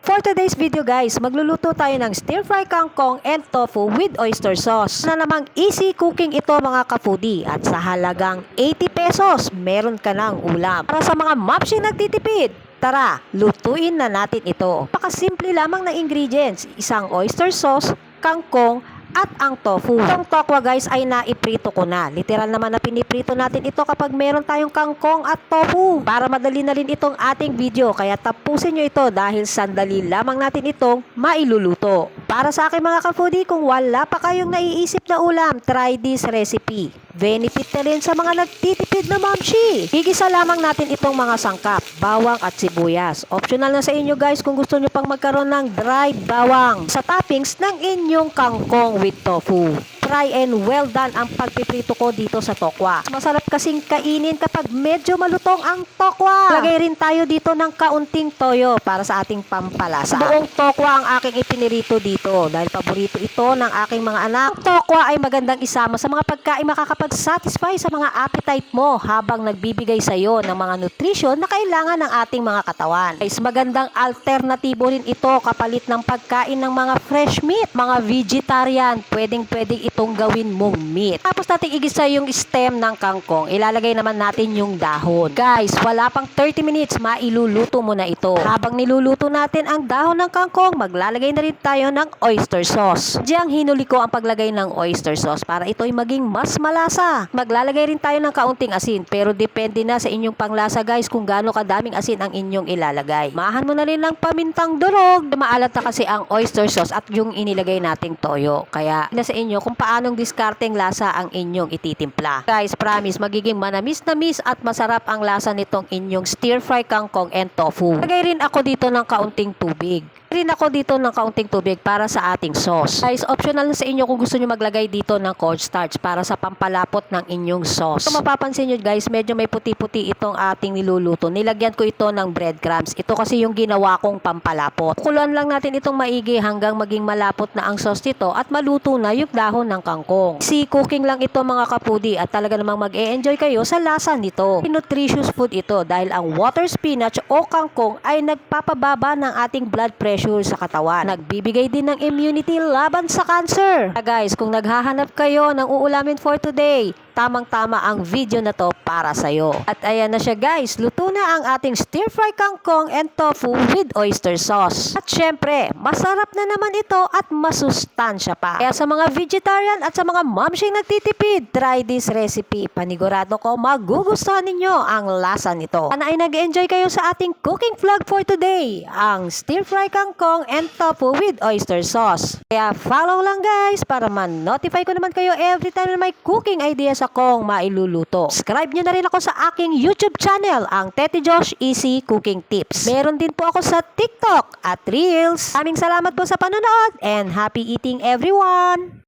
For today's video guys, magluluto tayo ng stir fry kangkong and tofu with oyster sauce. Na namang easy cooking ito mga ka-foodie at sa halagang 80 pesos, meron ka ng ulam. Para sa mga mapsing nagtitipid, tara, lutuin na natin ito. Pakasimple lamang na ingredients, isang oyster sauce, kangkong, at ang tofu. Itong tokwa guys ay naiprito ko na. Literal naman na piniprito natin ito kapag meron tayong kangkong at tofu. Para madali na rin itong ating video, kaya tapusin nyo ito dahil sandali lamang natin itong mailuluto. Para sa aking mga ka-foodie, kung wala pa kayong naiisip na ulam, try this recipe. Benefit na rin sa mga nagtitipid na mamshi. Gigisa lamang natin itong mga sangkap, bawang at sibuyas. Optional na sa inyo guys kung gusto nyo pang magkaroon ng dried bawang sa toppings ng inyong kangkong with tofu. Try and well done ang pagpiprito ko dito sa tokwa. Masarap kasing kainin kapag medyo malutong ang tokwa. Lagay rin tayo dito ng kaunting toyo para sa ating pampalasa. Buong tokwa ang aking ipinirito dito dahil paborito ito ng aking mga anak. Ang tokwa ay magandang isama sa mga pagkain makakapag-satisfy sa mga appetite mo habang nagbibigay sa iyo ng mga nutrisyon na kailangan ng ating mga katawan. Guys, magandang alternatibo rin ito kapalit ng pagkain ng mga fresh meat, mga vegetarian. Pwedeng itong gawin mong meat. Tapos natin igisa yung stem ng kangkong. Ilalagay naman natin yung dahon. Guys, wala pang 30 minutes, mailuluto mo na ito. Habang niluluto natin ang dahon ng kangkong, maglalagay na rin tayo ng oyster sauce. Diyang hinuli ko ang paglagay ng oyster sauce para ito'y maging mas malasa. Maglalagay rin tayo ng kaunting asin, pero depende na sa inyong panglasa guys kung gaano kadaming asin ang inyong ilalagay. Maahan mo na rin ng pamintang durog. Maalat na kasi ang oyster sauce at yung inilagay nating toyo. Kaya na sa inyo kung paanong diskarteng lasa ang inyong ititimpla. Guys, promise, magiging manamis-namis at masarap ang lasa nitong inyong stir fry kangkong and tofu. Lagay rin ako dito ng kaunting tubig. Para sa ating sauce. Guys, optional na sa inyo kung gusto nyo maglagay dito ng cornstarch para sa pampalapot ng inyong sauce. Kung mapapansin nyo guys, medyo may puti-puti itong ating niluluto. Nilagyan ko ito ng breadcrumbs. Ito kasi yung ginawa kong pampalapot. Kuluan lang natin itong maigi hanggang maging malapot na ang sauce nito at maluto na yung dahon ng kangkong. Si cooking lang ito mga kapudi at talaga namang mag-e-enjoy kayo sa lasa nito. Nutritious food ito dahil ang water spinach o kangkong ay nagpapababa ng ating blood pressure sa katawan. Nagbibigay din ng immunity laban sa cancer. Guys, kung naghahanap kayo ng uulamin for today, tamang-tama ang video na to para sa'yo. At ayan na siya guys, luto na ang ating stir fry kangkong and tofu with oyster sauce. At syempre, masarap na naman ito at masustansya pa. Kaya sa mga vegetarian at sa mga mamshing nagtitipid, try this recipe. Panigurado ko magugustuhan ninyo ang lasa nito. Sana ay nag-enjoy kayo sa ating cooking vlog for today, ang stir fry kangkong and tofu with oyster sauce. Kaya follow lang guys para man-notify ko naman kayo every time na may cooking ideas akong mailuluto. Subscribe nyo na rin ako sa aking YouTube channel, ang Tete Josh Easy Cooking Tips. Meron din po ako sa TikTok at Reels. Maraming salamat po sa panonood and happy eating everyone!